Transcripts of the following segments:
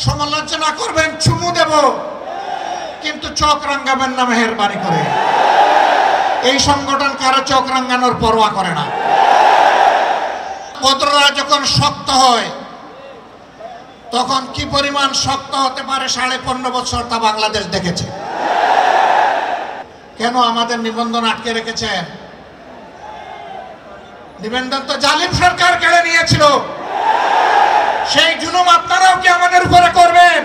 সমালোচনা করবেন, চুমু দেব, কিন্তু চোখ রাঙ্গাবেন না মেহেরবানি করে। এই সংগঠন কারো চোখ রাঙ্গানোর পরোয়া করে না। বদররা যখন শক্ত হয় তখন কি পরিমাণ শক্ত হতে পারে 15.5 বছর তা বাংলাদেশ দেখেছে। কেন আমাদের নিবন্ধন আটকে রেখেছেন? নিবন্ধন তো জালিম সরকার কেড়ে নিয়েছিল। সেই জুলুম আপনারাও কি আমাদের উপরে করবেন?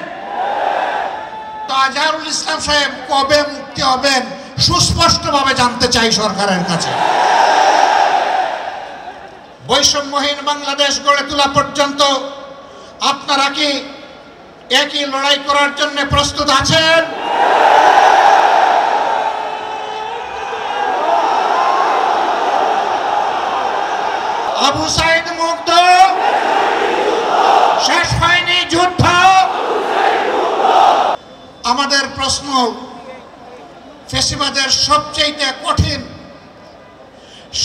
তো আজহারুল ইসলাম সাহেব কবে মুক্তি হবেন সুস্পষ্টভাবে জানতে চাই সরকারের কাছে। বৈষম্যহীন বাংলাদেশ গড়ে তোলা পর্যন্ত আপনারা কি একই লড়াই করার জন্য প্রস্তুত আছেন? আবু সাইদ মুগ্ধ, শেষ হয়নি যুদ্ধ। আমাদের প্রশ্ন, ফ্যাসিবাদের সবচেয়ে কঠিন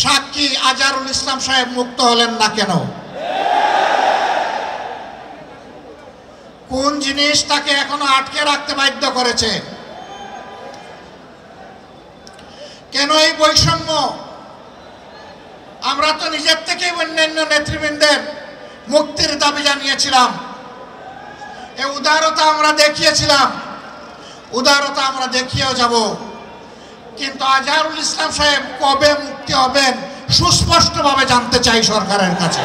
সাক্ষী আজহারুল ইসলাম সাহেব মুক্ত হলেন না কেন? কোন জিনিস তাকে এখনো আটকে রাখতে বাধ্য করেছে? কেন এই বৈষম্য? আমরা তো নিজের থেকেই অন্যান্য নেতৃবৃন্দের মুক্তির দাবি জানিয়েছিলাম, এই উদারতা আমরা দেখিয়েছিলাম, উদারতা আমরা দেখিয়েও যাব। কিন্তু আজহারুল ইসলাম সাহেব কবে মুক্তি হবেন সুস্পষ্টভাবে জানতে চাই সরকারের কাছে।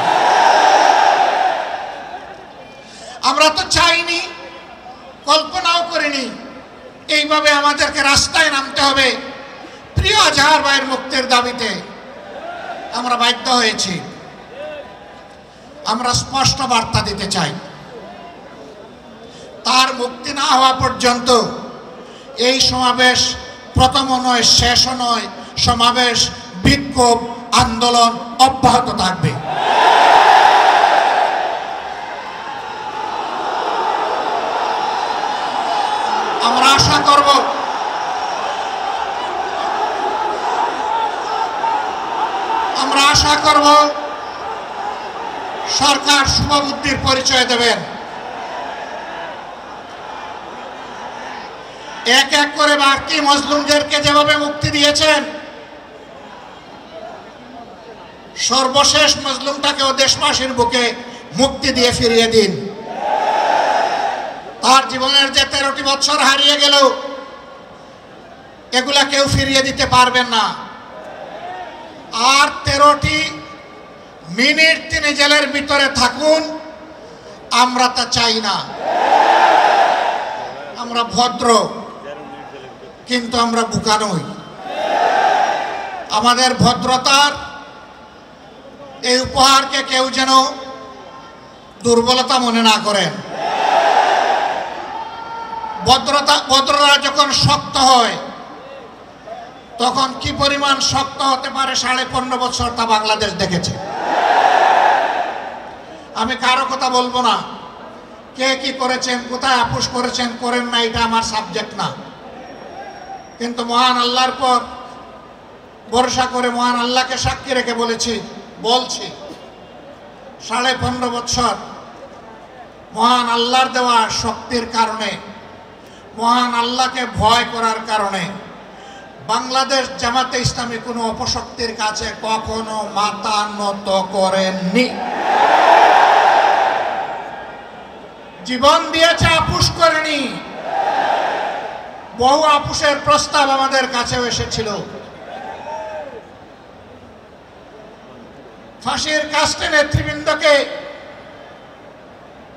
আমরা তো চাইনি, কল্পনাও করিনি এইভাবে আমাদেরকে রাস্তায় নামতে হবে প্রিয় আজহার ভাইয়ের মুক্তির দাবিতে। আমরা বাধ্য হয়েছি। আমরা স্পষ্ট বার্তা দিতে চাই, তার মুক্তি না হওয়া পর্যন্ত এই সমাবেশ প্রথমও নয়, শেষও নয়। সমাবেশ, বিক্ষোভ, আন্দোলন অব্যাহত থাকবে। আমরা আশা করব সরকার শুভবুদ্ধির পরিচয় দেবেন। এক এক করে বাকি মজলুমদেরকে যেভাবে মুক্তি দিয়েছেন, সর্বশেষ মজলুমটাকেও দেশবাসীর বুকে মুক্তি দিয়ে ফিরিয়ে দিন। তার জীবনের যে 13টি বছর হারিয়ে গেল, এগুলা কেউ ফিরিয়ে দিতে পারবেন না। আর 13টি মিনিট তিনি জেলের ভিতরে থাকুন, আমরা তা চাই না। আমরা ভদ্র, কিন্তু আমরা বোকা নই। আমাদের ভদ্রতার এই উপহারকে কেউ যেন দুর্বলতা মনে না করেন। ভদ্ররা যখন শক্ত হয় তখন কি পরিমাণ শক্ত হতে পারে 15.5 বছর তা বাংলাদেশ দেখেছে। আমি কারো কথা বলবো না, কে কি করেছেন, কোথায় আপোষ করেছেন, করেন না, এটা আমার সাবজেক্ট না। কিন্তু মহান আল্লাহর পর ভরসা করে মহান আল্লাহকে সাক্ষী রেখে বলছি 15.5 বছর মহান আল্লাহর দেওয়া শক্তির কারণে, মহান আল্লাহকে ভয় করার কারণে বাংলাদেশ জামাতে ইসলামী কোনো অপশক্তির কাছে কখনো মাথা নত করেননি। জীবন দিয়েছে, আপোষ করেনি। বহু আপোষের প্রস্তাব আমাদের কাছেও এসেছিল। ফাঁসির কাস্টে নেতৃবৃন্দকে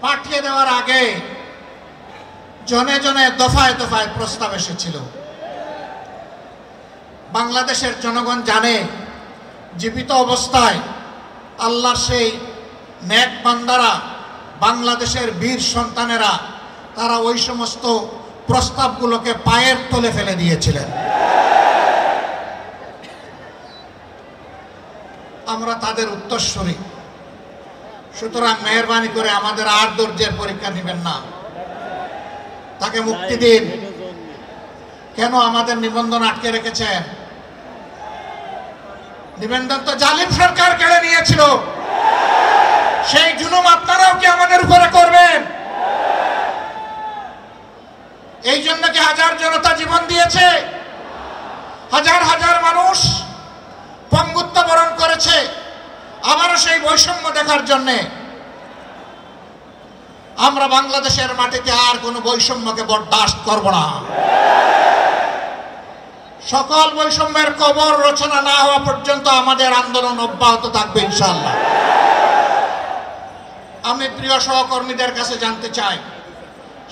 পাঠিয়ে দেওয়ার আগে জনে জনে দফায় দফায় প্রস্তাব এসেছিল। বাংলাদেশের জনগণ জানে, জীবিত অবস্থায় আল্লাহর সেই নেক বান্দারা, বাংলাদেশের বীর সন্তানেরা, তারা ওই সমস্ত প্রস্তাবগুলোকে পায়ের তলে ফেলে দিয়েছিলেন। আমরা তাদের উত্তরসূরি। সুতরাং মেহেরবানি করে আমাদের আর ধৈর্যের পরীক্ষা নেবেন না, তাকে মুক্তি দিন। কেন আমাদের নিবন্ধন আটকে রেখেছেন? নিবন্ধন তো জালিম সরকার কেড়ে নিয়েছিল। সেই জুলুম আপনারাও কি আমাদের উপরে করবেন? এই জন্য কি হাজার জনতা জীবন দিয়েছে, হাজার হাজার মানুষ পঙ্গুত্ব বরণ করেছে আবারও সেই বৈষম্য দেখার জন্যে। আমরা বাংলাদেশের মাটিতে আর কোনো বৈষম্যকে বরদাস্ত করব না। সকল বৈষম্যের কবর রচনা না হওয়া পর্যন্ত আমাদের আন্দোলন অব্যাহত থাকবে ইনশাআল্লাহ। আমি প্রিয় সহকর্মীদের কাছে জানতে চাই,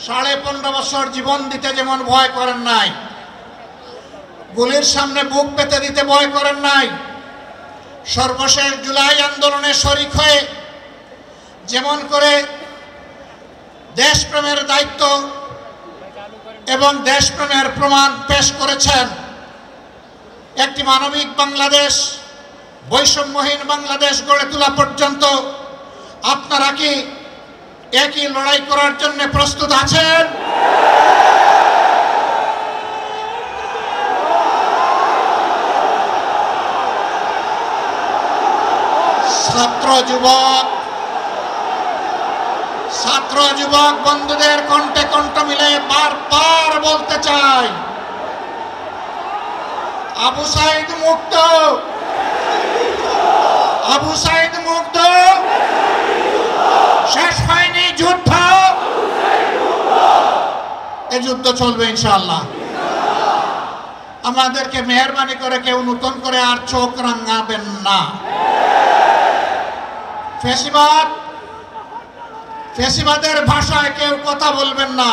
15.5 বছর জীবন দিতে যেমন ভয় করেন নাই, গুলির সামনে বুক পেতে দিতে ভয় করেন নাই, সর্বশেষ জুলাই আন্দোলনে শরিক হয়ে যেমন করে দেশপ্রেমের দায়িত্ব এবং দেশপ্রেমের প্রমাণ পেশ করেছেন, একটি মানবিক বাংলাদেশ, বৈষম্যহীন বাংলাদেশ গড়ে তোলা পর্যন্ত আপনারা কি একই লড়াই করার জন্য প্রস্তুত আছেন? ছাত্র যুবক বন্ধুদের কণ্ঠে কণ্ঠ মিলে বারবার বলতে চাই, আবু সাইদ মুক্ত, আবু সাইদ মুক্ত, শেষ হয়নি যুদ্ধ, এই যুদ্ধ চলবে ইনশাআল্লাহ। আমাদেরকে মেহরবানি করে কেউ নতুন করে আর চোখ রাঙাবেন না। ফেসিবাদের ভাষায় কেউ কথা বলবেন না,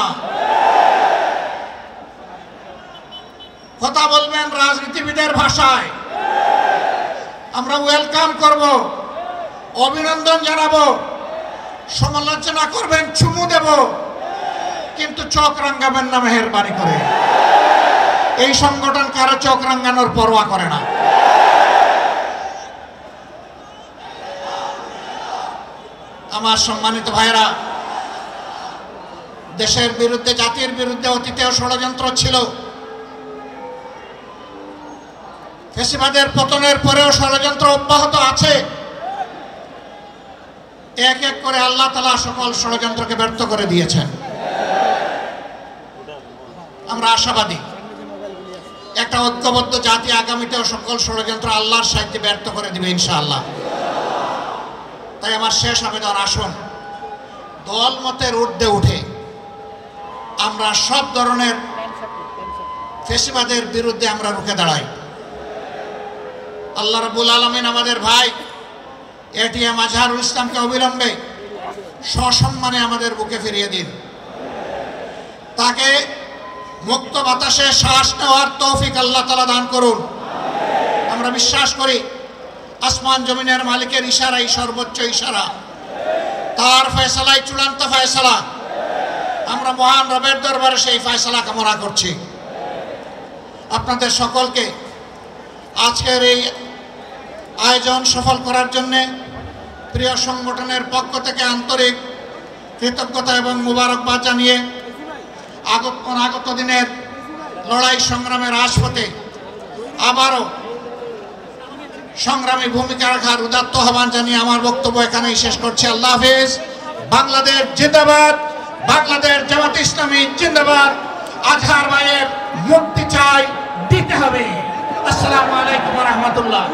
কথা বলবেন রাজনীতিবিদের ভাষায়। আমরা ওয়েলকাম করব, অভিনন্দন জানাবো, সমালোচনা করবেন, চুমু দেব, কিন্তু চোখ রাঙাবেন না মেহেরবানি করে। এই সংগঠন কারো চোখ রাঙানোর পরোয়া করে না। আমার সম্মানিত ভাইরা, দেশের বিরুদ্ধে, জাতির বিরুদ্ধে অতীতেও ষড়যন্ত্র ছিল, ফ্যাসিবাদের পতনের পরেও ষড়যন্ত্র অব্যাহত আছে। এক এক করে আল্লাহ তাআলা সকল ষড়যন্ত্রকে ব্যর্থ করে দিয়েছেন। আমরা আশাবাদী একটা ঐক্যবদ্ধ জাতি আগামীতেও সকল ষড়যন্ত্র আল্লাহর সাহায্যে ব্যর্থ করে দিবে ইনশাআল্লাহ। তাই আমার শেষ আবেদন, আসুন দল মতের ঊর্ধ্বে উঠে আমরা সব ধরনের ফ্যাসিবাদের বিরুদ্ধে আমরা রুখে দাঁড়াই। আল্লাহ রাব্বুল আলামিন আমাদের ভাই এটিএম আজহারুল ইসলামকে অবিলম্বে সসম্মানে আমাদের বুকে ফিরিয়ে দিন। তাকে মুক্ত বাতাসে শ্বাস নেওয়ার তৌফিক আল্লাহ তাআলা দান করুন। আমরা বিশ্বাস করি আসমান জমিনের মালিকের ইশারাই সর্বোচ্চ ইশারা, তার ফয়সালাই চূড়ান্ত ফয়সালা। আমরা মহান রবের দরবারে সেই ফয়সালা কামনা করছি। আপনাদের সকলকে আজকের এই আয়োজন সফল করার জন্য প্রিয় সংগঠনের পক্ষ থেকে আন্তরিক কৃতজ্ঞতা এবং মুবারকবাদ জানিয়ে আগত দিনের লড়াই সংগ্রামের রাজপথে আবারও সংগ্রামী ভূমিকা রাখার উদাত্ত আহ্বান জানিয়ে আমার বক্তব্য এখানেই শেষ করছি। আল্লাহ হাফেজ। বাংলাদেশ জিন্দাবাদ, বাংলাদেশ জামাত ইসলামী জিন্দাবাদ। আজহার ভাইয়ের মুক্তি চাই, দিতে হবে। আসসালামু আলাইকুম ওয়া রাহমাতুল্লাহ।